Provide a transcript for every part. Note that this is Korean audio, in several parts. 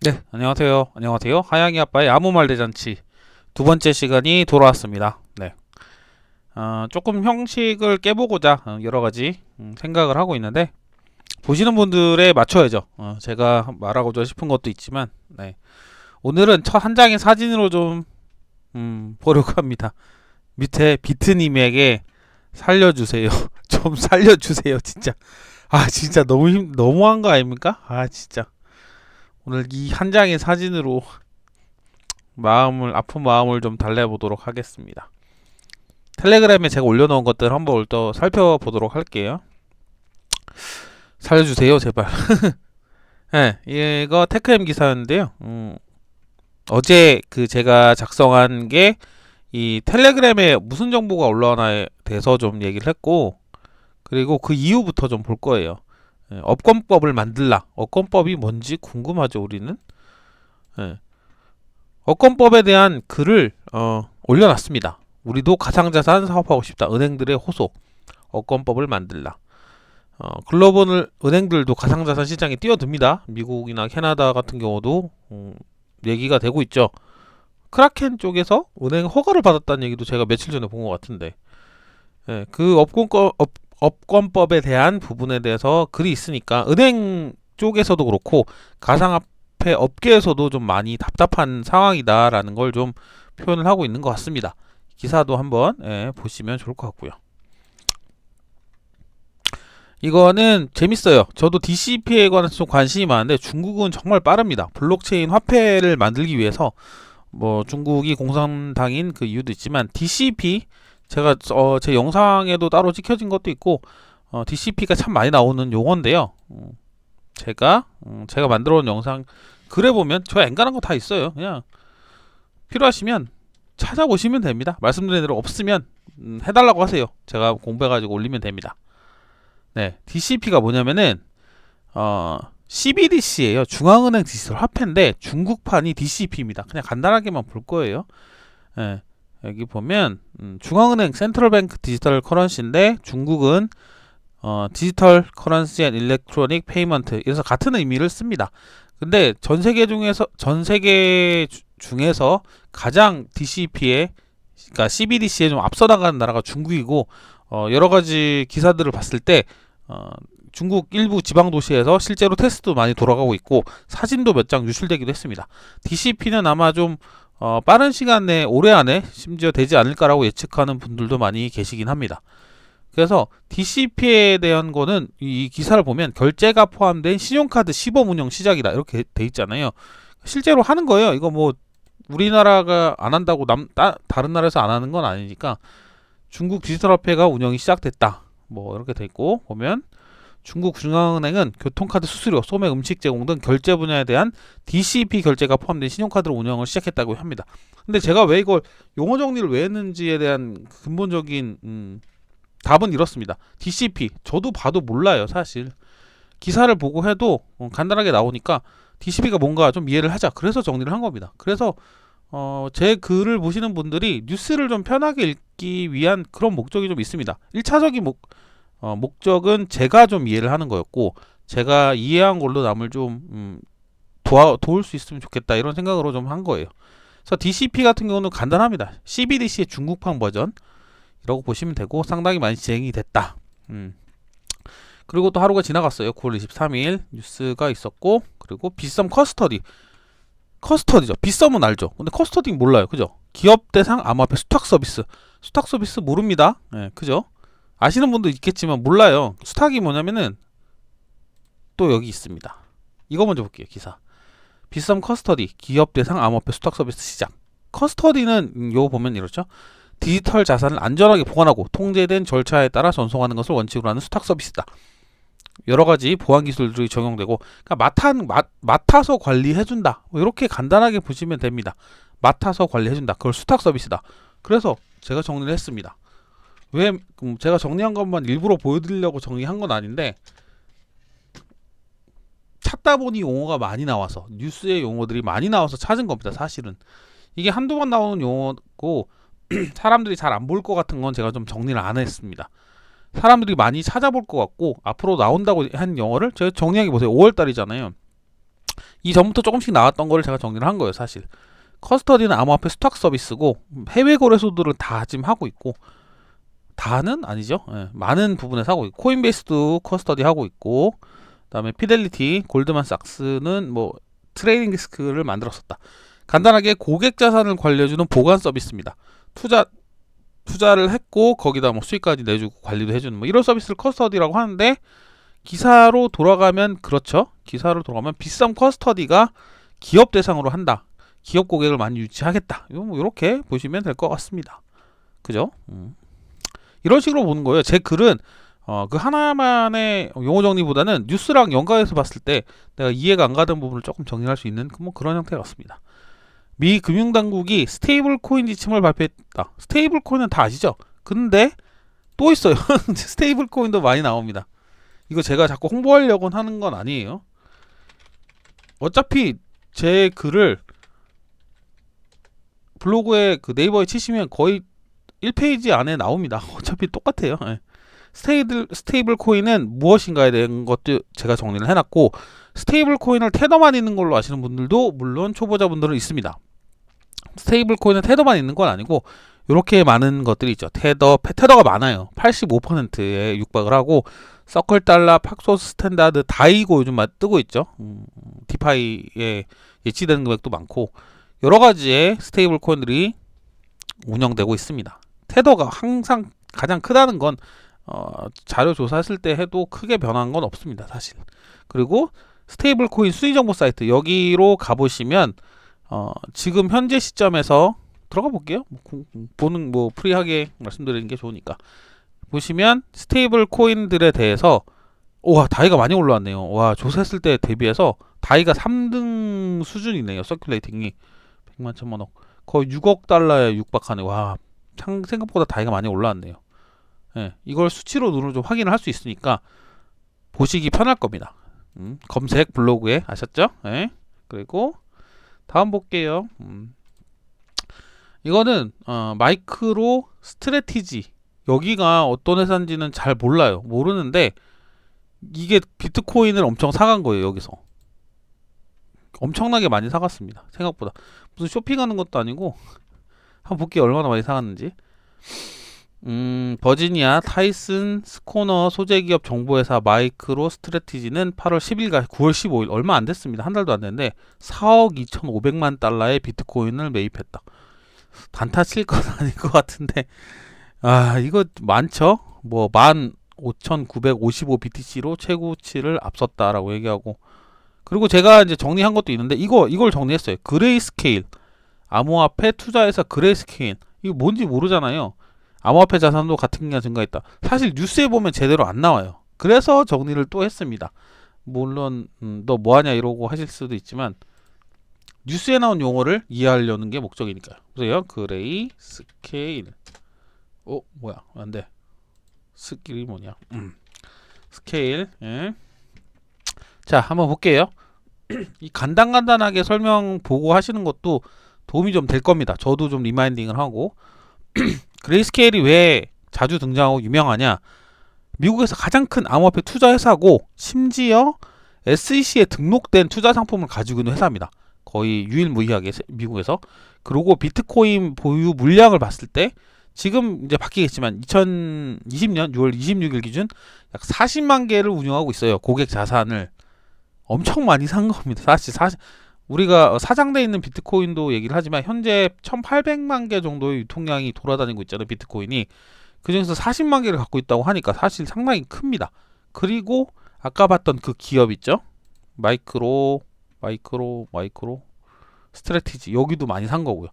네, 안녕하세요. 안녕하세요. 하양이 아빠의 아무 말 대잔치 두 번째 시간이 돌아왔습니다. 네, 조금 형식을 깨보고자 여러 가지 생각을 하고 있는데 보시는 분들에 맞춰야죠. 제가 말하고자 싶은 것도 있지만, 네, 오늘은 첫 한 장의 사진으로 좀 보려고 합니다. 밑에 비트님에게 살려주세요. 좀 살려주세요, 진짜. 진짜 너무한 거 아닙니까? 진짜. 오늘 이 한 장의 사진으로 아픈 마음을 좀 달래보도록 하겠습니다. 텔레그램에 제가 올려놓은 것들 한번 또 살펴보도록 할게요. 살려주세요, 제발. 네, 이거 테크엠 기사였는데요. 어제 제가 작성한 게 이 텔레그램에 무슨 정보가 올라오나에 대해서 좀 얘기를 했고, 그리고 그 이후부터 좀 볼 거예요. 업권법을 만들라. 업권법이 뭔지 궁금하죠, 우리는? 예, 업권법에 대한 글을 올려놨습니다. 우리도 가상자산 사업하고 싶다. 은행들의 호소. 업권법을 만들라. 글로벌 은행들도 가상자산 시장에 뛰어듭니다. 미국이나 캐나다 같은 경우도 얘기가 되고 있죠. 크라켄 쪽에서 은행 허가를 받았다는 얘기도 제가 며칠 전에 본 것 같은데, 예, 그 업권법에 대한 부분에 대해서 글이 있으니까 은행 쪽에서도 그렇고 가상화폐 업계에서도 좀 많이 답답한 상황이다라는 걸 좀 표현을 하고 있는 것 같습니다. 기사도 한번 보시면 좋을 것 같고요. 이거는 재밌어요. 저도 DCP에 관해서 좀 관심이 많은데 중국은 정말 빠릅니다. 블록체인 화폐를 만들기 위해서 중국이 공산당인 그 이유도 있지만 DCP 제가 제 영상에도 따로 찍혀진 것도 있고 DCP가 참 많이 나오는 용어인데요. 제가 만들어 온 영상 글에 보면 저 앵간한 거 다 있어요. 그냥 필요하시면 찾아보시면 됩니다. 말씀드린 대로 없으면 해달라고 하세요. 제가 공부해가지고 올리면 됩니다. 네, DCP가 뭐냐면은 CBDC예요. 중앙은행 디지털 화폐인데 중국판이 DCP입니다. 그냥 간단하게만 볼 거예요. 네, 여기 보면 중앙은행 센트럴뱅크 디지털 커런시인데 중국은 디지털 커런시 앤 일렉트로닉 페이먼트 이래서 같은 의미를 씁니다. 근데 전 세계 중에서 가장 DCP에 그러니까 CBDC에 좀 앞서 나가는 나라가 중국이고 여러 가지 기사들을 봤을 때 중국 일부 지방 도시에서 실제로 테스트도 많이 돌아가고 있고 사진도 몇 장 유출되기도 했습니다. DCP는 아마 좀 빠른 시간 내에 올해 안에 심지어 되지 않을까라고 예측하는 분들도 많이 계시긴 합니다. 그래서 DCP에 대한 거는 이 기사를 보면 결제가 포함된 신용카드 시범 운영 시작이다 이렇게 돼 있잖아요. 실제로 하는 거예요. 이거 우리나라가 안 한다고 다른 나라에서 안 하는 건 아니니까 중국 디지털화폐가 운영이 시작됐다. 이렇게 돼 있고 보면 중국 중앙은행은 교통카드 수수료, 소매 음식 제공 등 결제 분야에 대한 DCP 결제가 포함된 신용카드로 운영을 시작했다고 합니다. 근데 제가 왜 이걸 용어 정리를 왜 했는지에 대한 근본적인 답은 이렇습니다. DCP 저도 봐도 몰라요, 사실. 기사를 보고 해도 간단하게 나오니까 DCP가 뭔가 좀 이해를 하자. 그래서 정리를 한 겁니다. 그래서 제 글을 보시는 분들이 뉴스를 좀 편하게 읽기 위한 그런 목적이 좀 있습니다. 1차적인 목적은 제가 좀 이해를 하는 거였고 제가 이해한 걸로 남을 좀 도울 수 있으면 좋겠다 이런 생각으로 좀 한 거예요. 그래서 DCP 같은 경우는 간단합니다. CBDC의 중국판 버전이라고 보시면 되고 상당히 많이 진행이 됐다. 그리고 또 하루가 지나갔어요. 9월 23일 뉴스가 있었고 그리고 빗썸 커스터디죠. 빗썸은 알죠. 근데 커스터디 몰라요. 그죠? 기업 대상 암호화폐 수탁 서비스 모릅니다. 네, 그죠? 아시는 분도 있겠지만 몰라요. 수탁이 뭐냐면은 또 여기 있습니다. 이거 먼저 볼게요. 기사. 빗썸 커스터디 기업 대상 암호화폐 수탁 서비스 시작. 커스터디는 요거 보면 이렇죠. 디지털 자산을 안전하게 보관하고 통제된 절차에 따라 전송하는 것을 원칙으로 하는 수탁 서비스다. 여러 가지 보안 기술들이 적용되고 그러니까 맡아서 관리해준다. 이렇게 간단하게 보시면 됩니다. 맡아서 관리해준다. 그걸 수탁 서비스다. 그래서 제가 정리를 했습니다. 왜 제가 정리한 것만 일부러 보여드리려고 정리한 건 아닌데 찾다 보니 용어가 많이 나와서 뉴스의 용어들이 많이 나와서 찾은 겁니다. 사실은 이게 한두 번 나오는 용어고 사람들이 잘 안 볼 것 같은 건 제가 좀 정리를 안 했습니다. 사람들이 많이 찾아볼 것 같고 앞으로 나온다고 한 영어를 제가 정리하게 보세요. 5월달이잖아요. 이전부터 조금씩 나왔던 거를 제가 정리를 한 거예요, 사실. 커스터디는 암호화폐 수탁 서비스고 해외 거래소들은 다 지금 하고 있고, 다는 아니죠. 예, 많은 부분에서 하고 있고, 코인베이스도 커스터디 하고 있고, 그다음에 피델리티, 골드만삭스는 뭐 트레이딩 디스크를 만들었었다. 간단하게 고객 자산을 관리해주는 보관 서비스입니다. 투자를 했고 거기다 뭐 수익까지 내주고 관리도 해주는 뭐 이런 서비스를 커스터디라고 하는데, 기사로 돌아가면 그렇죠. 기사로 돌아가면 비썸 커스터디가 기업 대상으로 한다. 기업 고객을 많이 유치하겠다. 뭐 이렇게 보시면 될 것 같습니다. 그죠? 이런 식으로 보는 거예요. 제 글은 그 하나만의 용어 정리보다는 뉴스랑 연관해서 봤을 때 내가 이해가 안 가던 부분을 조금 정리할 수 있는 뭐 그런 형태 같습니다. 미 금융당국이 스테이블 코인 지침을 발표했다. 스테이블 코인은 다 아시죠? 근데 또 있어요. 스테이블 코인도 많이 나옵니다. 이거 제가 자꾸 홍보하려고 하는 건 아니에요. 어차피 제 글을 블로그에 그 네이버에 치시면 거의 1페이지 안에 나옵니다. 어차피 똑같아요. 예. 스테이블 코인은 무엇인가에 대한 것도 제가 정리를 해놨고, 스테이블 코인을 테더만 있는 걸로 아시는 분들도 물론 초보자분들은 있습니다. 스테이블 코인은 테더만 있는 건 아니고 이렇게 많은 것들이 있죠. 테더가 많아요. 85%에 육박을 하고, 서클 달러, 팍소스 스탠다드, 다이고 요즘 뜨고 있죠. 디파이에 예치되는 금액도 많고 여러 가지의 스테이블 코인들이 운영되고 있습니다. 테더가 항상 가장 크다는 건 자료 조사했을 때 해도 크게 변한 건 없습니다, 사실. 그리고 스테이블 코인 순위 정보 사이트 여기로 가보시면 지금 현재 시점에서 들어가 볼게요. 보는 뭐 프리하게 말씀드리는 게 좋으니까. 보시면 스테이블 코인들에 대해서 와, 다이가 많이 올라왔네요. 와, 조사했을 때 대비해서 다이가 3등 수준이네요. 서큘레이팅이 100만 천만억, 거의 6억 달러에 육박하네. 와, 생각보다 다이가 많이 올라왔네요. 예, 이걸 수치로 눈으로 좀 확인을 할 수 있으니까 보시기 편할 겁니다. 검색 블로그에 아셨죠? 예. 그리고 다음 볼게요. 이거는 마이크로 스트래티지, 여기가 어떤 회사인지는 잘 몰라요. 모르는데 이게 비트코인을 엄청 사간 거예요. 여기서 엄청나게 많이 사갔습니다. 생각보다 무슨 쇼핑하는 것도 아니고. 한번 볼게요, 얼마나 많이 사갔는지. 버지니아 타이슨 스코너 소재기업 정보회사 마이크로 스트래티지는 8월 10일과 9월 15일, 얼마 안 됐습니다. 한 달도 안 됐는데 4억 2,500만 달러의 비트코인을 매입했다. 단타 칠 건 아닐 것 같은데, 이거 많죠? 뭐 15,955 BTC로 최고치를 앞섰다라고 얘기하고, 그리고 제가 이제 정리한 것도 있는데 이걸 정리했어요. 그레이스케일 암호화폐 투자회사 그레이스케일, 이거 뭔지 모르잖아요. 암호화폐 자산도 같은 게 증가했다. 사실 뉴스에 보면 제대로 안 나와요. 그래서 정리를 또 했습니다. 물론 너 뭐하냐 이러고 하실 수도 있지만 뉴스에 나온 용어를 이해하려는 게 목적이니까요. 그래요. 그레이스케일. 뭐야, 안돼. 스킬이 뭐냐. 스케일. 예. 자, 한번 볼게요. 이 간단하게 설명 보고 하시는 것도 도움이 좀 될 겁니다. 저도 좀 리마인딩을 하고. 그레이스케일이 왜 자주 등장하고 유명하냐? 미국에서 가장 큰 암호화폐 투자 회사고, 심지어 SEC에 등록된 투자 상품을 가지고 있는 회사입니다. 거의 유일무이하게 미국에서. 그리고 비트코인 보유 물량을 봤을 때 지금 이제 바뀌겠지만 2020년 6월 26일 기준 약 40만 개를 운영하고 있어요. 고객 자산을 엄청 많이 산 겁니다. 사실 우리가 사장돼 있는 비트코인도 얘기를 하지만 현재 1800만 개 정도의 유통량이 돌아다니고 있잖아요. 비트코인이. 그중에서 40만 개를 갖고 있다고 하니까 사실 상당히 큽니다. 그리고 아까 봤던 그 기업 있죠? 마이크로 스트래티지, 여기도 많이 산 거고요.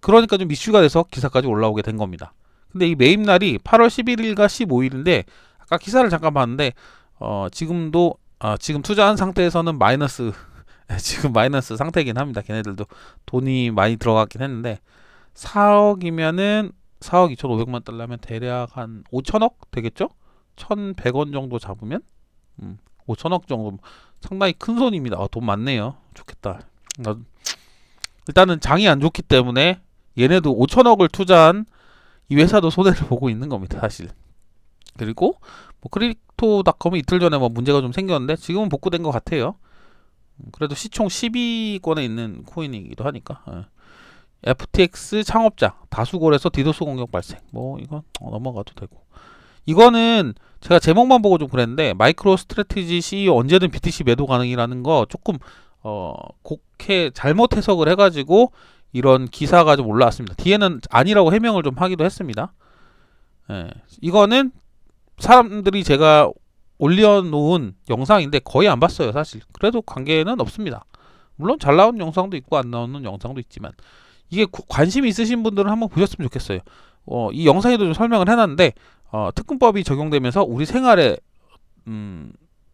그러니까 좀 이슈가 돼서 기사까지 올라오게 된 겁니다. 근데 이 매입 날이 8월 11일과 15일인데 아까 기사를 잠깐 봤는데 지금 투자한 상태에서는 마이너스 지금 마이너스 상태이긴 합니다. 걔네들도 돈이 많이 들어갔긴 했는데 4억이면은 4억 2,500만 달러면 대략 한 5천억 되겠죠? 1,100원 정도 잡으면 5천억 정도, 상당히 큰 손입니다. 돈 많네요. 좋겠다. 일단은 장이 안 좋기 때문에 얘네도 5천억을 투자한 이 회사도 손해를 보고 있는 겁니다, 사실. 그리고 뭐 크립토닷컴은 이틀 전에 뭐 문제가 좀 생겼는데 지금은 복구된 것 같아요. 그래도 시총 10위권에 있는 코인이기도 하니까. FTX 창업자 다수골에서 디도스 공격 발생. 뭐 이건 넘어가도 되고. 이거는 제가 제목만 보고 좀 그랬는데 마이크로 스트래티지 CEO 언제든 BTC 매도 가능이라는 거 조금 곡해 잘못 해석을 해가지고 이런 기사가 좀 올라왔습니다. 뒤에는 아니라고 해명을 좀 하기도 했습니다. 이거는 사람들이 제가 올려놓은 영상인데 거의 안 봤어요 사실. 그래도 관계는 없습니다. 물론 잘 나온 영상도 있고 안 나오는 영상도 있지만 이게 관심이 있으신 분들은 한번 보셨으면 좋겠어요. 이 영상에도 좀 설명을 해놨는데 특근법이 적용되면서 우리 생활에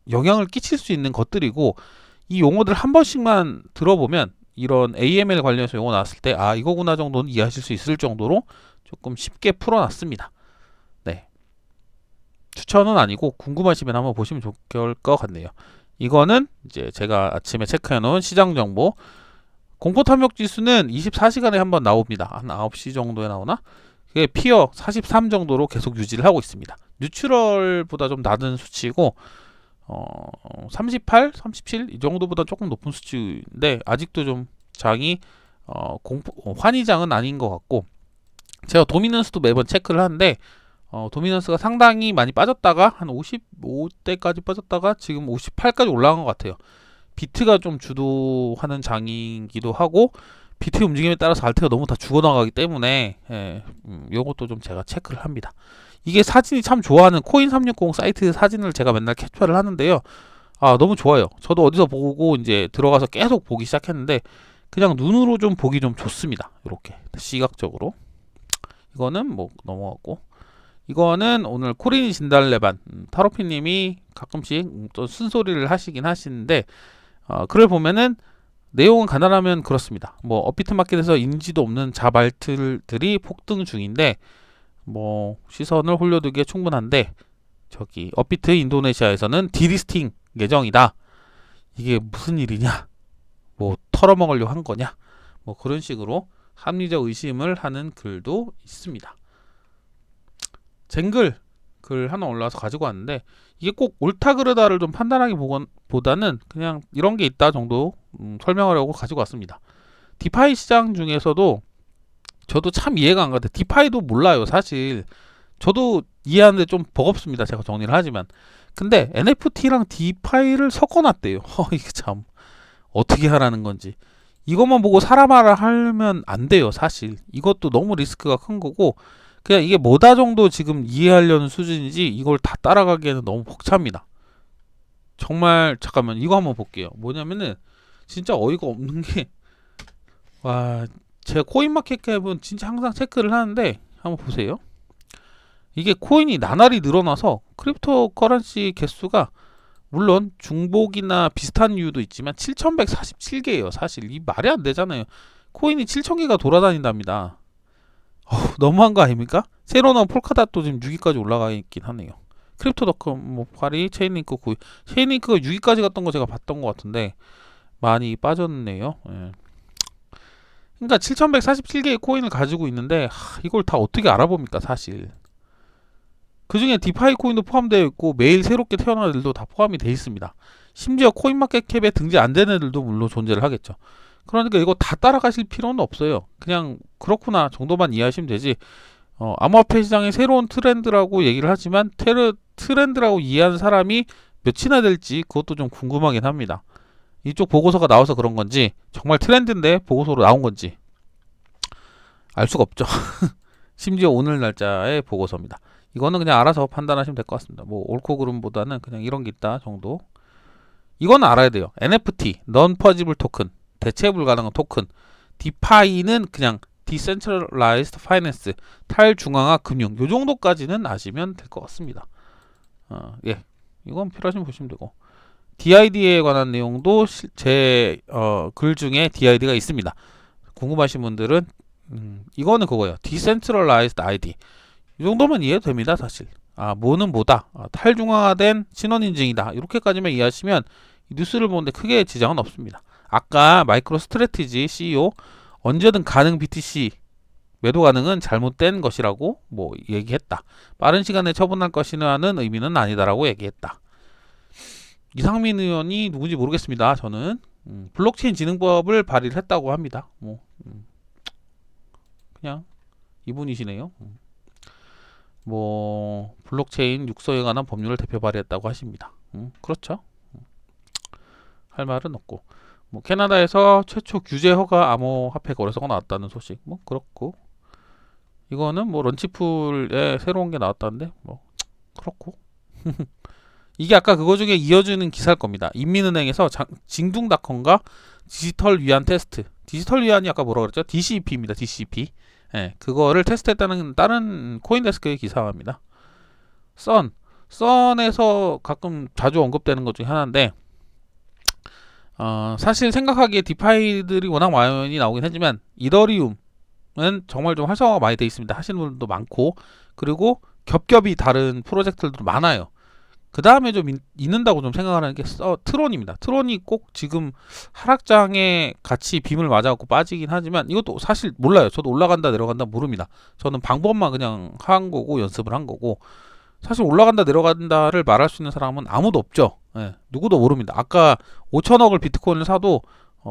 영향을 끼칠 수 있는 것들이고 이 용어들 한 번씩만 들어보면 이런 AML 관련해서 용어 나왔을 때 이거구나 정도는 이해하실 수 있을 정도로 조금 쉽게 풀어놨습니다. 네, 추천은 아니고 궁금하시면 한번 보시면 좋을 것 같네요. 이거는 이제 제가 아침에 체크해놓은 시장 정보. 공포탐욕 지수는 24시간에 한번 나옵니다. 한 9시 정도에 나오나? 그게 피어 43 정도로 계속 유지를 하고 있습니다. 뉴트럴보다 좀 낮은 수치고 38, 37 이 정도보다 조금 높은 수치인데 아직도 좀 장이 환희장은 아닌 것 같고, 제가 도미넌스도 매번 체크를 하는데 도미넌스가 상당히 많이 빠졌다가 한 55대까지 빠졌다가 지금 58까지 올라간 것 같아요. 비트가 좀 주도하는 장이기도 하고 비트 움직임에 따라서 알트가 너무 다 죽어나가기 때문에 이것도 좀 제가 체크를 합니다. 이게 사진이 참 좋아하는 코인360 사이트 사진을 제가 맨날 캡처를 하는데요. 너무 좋아요. 저도 어디서 보고 이제 들어가서 계속 보기 시작했는데 그냥 눈으로 좀 보기 좀 좋습니다. 이렇게 시각적으로. 이거는 뭐 넘어갔고, 이거는 오늘 코린이 진달래반 타로피님이 가끔씩 또 쓴소리를 하시긴 하시는데 글을 보면은 내용은 간단하면 그렇습니다. 뭐 업비트 마켓에서 인지도 없는 자발트들이 폭등 중인데 뭐 시선을 홀려두기에 충분한데 저기 업비트 인도네시아에서는 디리스팅 예정이다. 이게 무슨 일이냐? 뭐 털어먹으려고 한 거냐? 뭐 그런 식으로 합리적 의심을 하는 글도 있습니다. 쟁글 글 하나 올라와서 가지고 왔는데 이게 꼭 옳다 그르다를 좀 판단하기 보다는 그냥 이런 게 있다 정도 설명하려고 가지고 왔습니다. 디파이 시장 중에서도 저도 참 이해가 안 가는데 디파이도 몰라요 사실. 저도 이해하는데 좀 버겁습니다 제가 정리를 하지만. 근데 NFT랑 디파이를 섞어놨대요. 이게 참 어떻게 하라는 건지. 이것만 보고 사람화를 하면 안 돼요 사실. 이것도 너무 리스크가 큰 거고 그냥 이게 뭐다 정도 지금 이해하려는 수준이지 이걸 다 따라가기에는 너무 벅찹니다. 정말 잠깐만 이거 한번 볼게요. 뭐냐면은 진짜 어이가 없는 게 제가 코인마켓캡은 진짜 항상 체크를 하는데 한번 보세요. 이게 코인이 나날이 늘어나서 크립토 커런시 개수가 물론 중복이나 비슷한 이유도 있지만 7147개예요 사실. 이 말이 안 되잖아요. 코인이 7000개가 돌아다닌답니다. 너무한 거 아닙니까? 새로 나온 폴카닷도 지금 6위까지 올라가 있긴 하네요. 크립토닷컴 뭐 8위, 체인링크 9위. 체인링크가 6위까지 갔던 거 제가 봤던 것 같은데 많이 빠졌네요. 그러니까 7147개의 코인을 가지고 있는데 이걸 다 어떻게 알아봅니까 사실. 그 중에 디파이 코인도 포함되어 있고 매일 새롭게 태어난 애들도 다 포함이 되어 있습니다. 심지어 코인마켓캡에 등재 안 된 애들도 물론 존재를 하겠죠. 그러니까 이거 다 따라가실 필요는 없어요. 그냥 그렇구나 정도만 이해하시면 되지. 암호화폐 시장의 새로운 트렌드라고 얘기를 하지만 트렌드라고 이해하는 사람이 몇이나 될지 그것도 좀 궁금하긴 합니다. 이쪽 보고서가 나와서 그런 건지 정말 트렌드인데 보고서로 나온 건지 알 수가 없죠. 심지어 오늘 날짜의 보고서입니다. 이거는 그냥 알아서 판단하시면 될 것 같습니다. 뭐 옳고 그름보다는 그냥 이런 게 있다 정도. 이건 알아야 돼요. NFT, Non-Fungible Token, 대체 불가능한 토큰. 디파이는 그냥 Decentralized Finance, 탈중앙화 금융. 요 정도까지는 아시면 될 것 같습니다. 예, 이건 필요하시면 보시면 되고. DID에 관한 내용도 제 글 중에 DID가 있습니다. 궁금하신 분들은 이거는 그거예요. Decentralized ID. 이 정도면 이해도 됩니다 사실. 뭐는 뭐다. 탈중앙화된 신원인증이다. 이렇게까지만 이해하시면 뉴스를 보는데 크게 지장은 없습니다. 아까 마이크로 스트래티지 CEO 언제든 가능 BTC 매도 가능은 잘못된 것이라고 뭐 얘기했다. 빠른 시간에 처분할 것이라는 의미는 아니다라고 얘기했다. 이상민 의원이 누군지 모르겠습니다. 저는 블록체인 진흥법을 발의를 했다고 합니다. 그냥 이분이시네요. 뭐 블록체인 육성에 관한 법률을 대표 발의했다고 하십니다. 그렇죠. 할 말은 없고, 뭐 캐나다에서 최초 규제 허가 암호화폐 거래소가 나왔다는 소식, 뭐 그렇고, 이거는 뭐 런치풀에 새로운 게 나왔다는데 뭐 그렇고. 이게 아까 그거 중에 이어지는 기사일 겁니다. 인민은행에서 징둥닷컴과 디지털 위안 테스트. 디지털 위안이 아까 뭐라 그랬죠? DCP입니다. DCP. 예, 그거를 테스트했다는 다른 코인데스크의 기사입니다. 썬에서 가끔 자주 언급되는 것 중에 하나인데, 사실 생각하기에 디파이들이 워낙 많이 나오긴 하지만 이더리움은 정말 좀 활성화가 많이 되어 있습니다. 하시는 분들도 많고, 그리고 겹겹이 다른 프로젝트들도 많아요. 그 다음에 좀 있는다고 좀 생각하는 게 트론입니다. 트론이 꼭 지금 하락장에 같이 빔을 맞아갖고 빠지긴 하지만 이것도 사실 몰라요. 저도 올라간다 내려간다 모릅니다. 저는 방법만 그냥 한 거고 연습을 한 거고, 사실 올라간다 내려간다를 말할 수 있는 사람은 아무도 없죠. 예, 누구도 모릅니다. 아까 5천억을 비트코인을 사도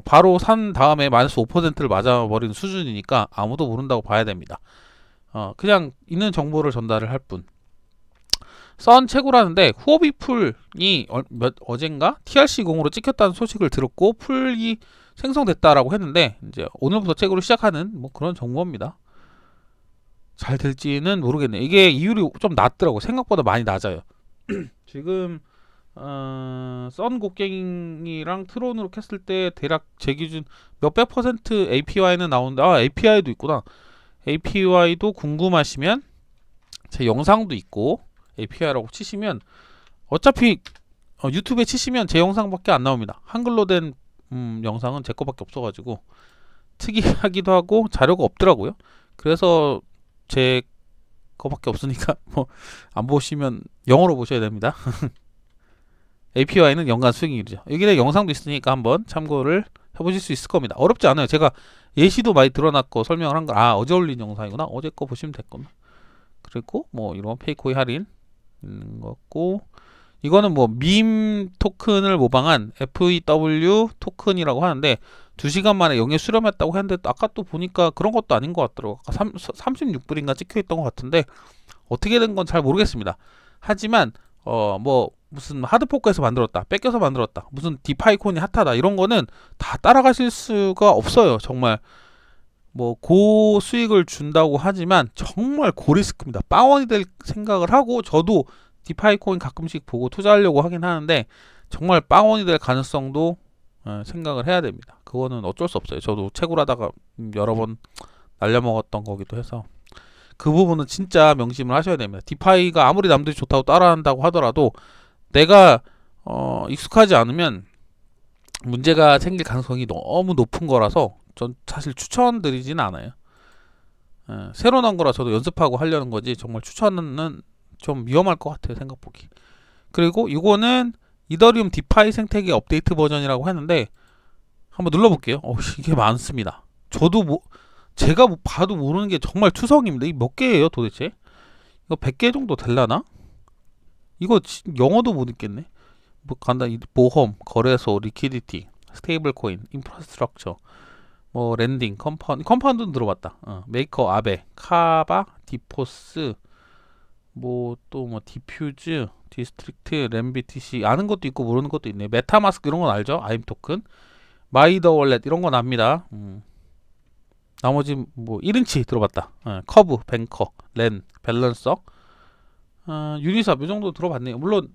바로 산 다음에 마이너스 5%를 맞아버리는 수준이니까 아무도 모른다고 봐야 됩니다. 그냥 있는 정보를 전달을 할 뿐. 썬 채굴하는데 후오비 풀이 어젠가 TRC0으로 찍혔다는 소식을 들었고, 풀이 생성됐다라고 했는데 이제 오늘부터 채굴을 시작하는 뭐 그런 정보입니다. 잘 될지는 모르겠네요. 이게 이율이 좀 낮더라고. 생각보다 많이 낮아요. 지금 썬 곡괭이랑 트론으로 캤을 때 대략 제 기준 몇백 퍼센트 APY는 나오는데, API도 있구나. APY도 궁금하시면 제 영상도 있고, API라고 치시면 어차피 유튜브에 치시면 제 영상밖에 안 나옵니다. 한글로 된 영상은 제 거밖에 없어가지고 특이하기도 하고 자료가 없더라고요. 그래서 제 거밖에 없으니까 뭐 안 보시면 영어로 보셔야 됩니다. APY는 연간 수익률이죠. 여기에 영상도 있으니까 한번 참고를 해보실 수 있을 겁니다. 어렵지 않아요. 제가 예시도 많이 드러났고 설명을 한 거, 어제 올린 영상이구나. 어제 거 보시면 됐구나. 그리고 뭐 이런 페이코이 할인 있는 거고, 이거는 뭐 밈 토큰을 모방한 FEW 토큰이라고 하는데 2시간 만에 영에 수렴했다고 했는데, 아까 또 보니까 그런 것도 아닌 것 같더라고. 아까 36불인가 찍혀있던 것 같은데 어떻게 된 건 잘 모르겠습니다. 하지만 뭐 무슨 하드포크에서 만들었다, 뺏겨서 만들었다, 무슨 디파이 코인이 핫하다, 이런 거는 다 따라가실 수가 없어요. 정말 뭐 고수익을 준다고 하지만 정말 고리스크입니다. 빵원이 될 생각을 하고, 저도 디파이 코인 가끔씩 보고 투자하려고 하긴 하는데 정말 빵원이 될 가능성도 생각을 해야 됩니다. 그거는 어쩔 수 없어요. 저도 채굴하다가 여러 번 날려먹었던 거기도 해서 그 부분은 진짜 명심을 하셔야 됩니다. 디파이가 아무리 남들이 좋다고 따라한다고 하더라도 내가 익숙하지 않으면 문제가 생길 가능성이 너무 높은 거라서 전 사실 추천드리진 않아요. 새로 나온 거라 저도 연습하고 하려는 거지, 정말 추천은 좀 위험할 것 같아요, 생각보기. 그리고 이거는 이더리움 디파이 생태계 업데이트 버전이라고 했는데 한번 눌러볼게요. 이게 많습니다. 저도 제가 봐도 모르는 게 정말 투성입니다. 이게 몇 개예요 도대체? 이거 100개 정도 될라나? 이거 영어도 못 읽겠네. 뭐 간단히 보험, 거래소, 리퀴디티, 스테이블 코인, 인프라스트럭처, 뭐 랜딩, 컴파운드는 들어봤다. 메이커, 아베, 카바, 디포스, 뭐 또 뭐 디퓨즈, 디스트릭트, 램비티시, 아는 것도 있고 모르는 것도 있네. 메타마스크 이런 건 알죠? 아임 토큰, 마이더 월렛 이런 건 압니다. 나머지 뭐 1인치 들어봤다. 커브, 뱅커, 렌, 밸런서, 유니삽 이 정도 들어봤네요. 물론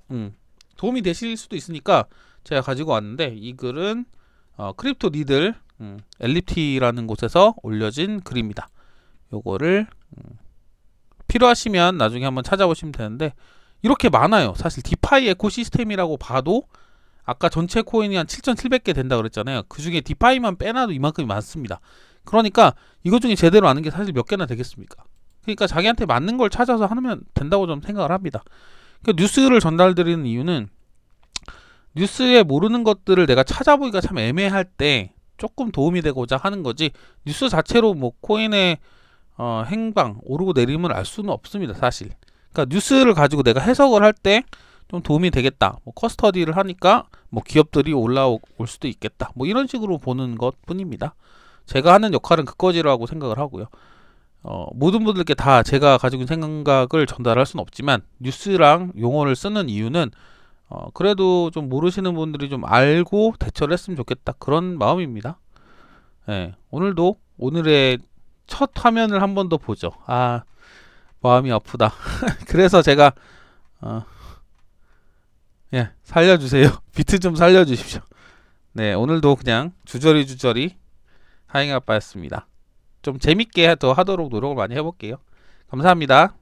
도움이 되실 수도 있으니까 제가 가지고 왔는데, 이 글은 크립토 니들 엘리프티라는 곳에서 올려진 글입니다. 요거를 필요하시면 나중에 한번 찾아보시면 되는데, 이렇게 많아요. 사실 디파이 에코시스템이라고 봐도 아까 전체 코인이 한 7,700개 된다 그랬잖아요. 그 중에 디파이만 빼놔도 이만큼이 많습니다. 그러니까 이것 중에 제대로 아는 게 사실 몇 개나 되겠습니까? 그러니까 자기한테 맞는 걸 찾아서 하면 된다고 좀 생각을 합니다. 그러니까 뉴스를 전달드리는 이유는, 뉴스에 모르는 것들을 내가 찾아보기가 참 애매할 때 조금 도움이 되고자 하는 거지, 뉴스 자체로 뭐 코인의 행방, 오르고 내림을 알 수는 없습니다, 사실. 그러니까 뉴스를 가지고 내가 해석을 할 때 좀 도움이 되겠다, 뭐 커스터디를 하니까 뭐 기업들이 올라올 수도 있겠다. 뭐 이런 식으로 보는 것 뿐입니다. 제가 하는 역할은 그거지라고 생각을 하고요. 모든 분들께 다 제가 가지고 있는 생각을 전달할 수는 없지만 뉴스랑 용어를 쓰는 이유는 그래도 좀 모르시는 분들이 좀 알고 대처를 했으면 좋겠다. 그런 마음입니다. 예, 오늘의 첫 화면을 한 번 더 보죠. 아, 마음이 아프다. 그래서 제가 예, 살려주세요. 비트 좀 살려주십시오. 네, 오늘도 그냥 주저리 하잉아빠였습니다. 좀 재밌게 더 하도록 노력을 많이 해볼게요. 감사합니다.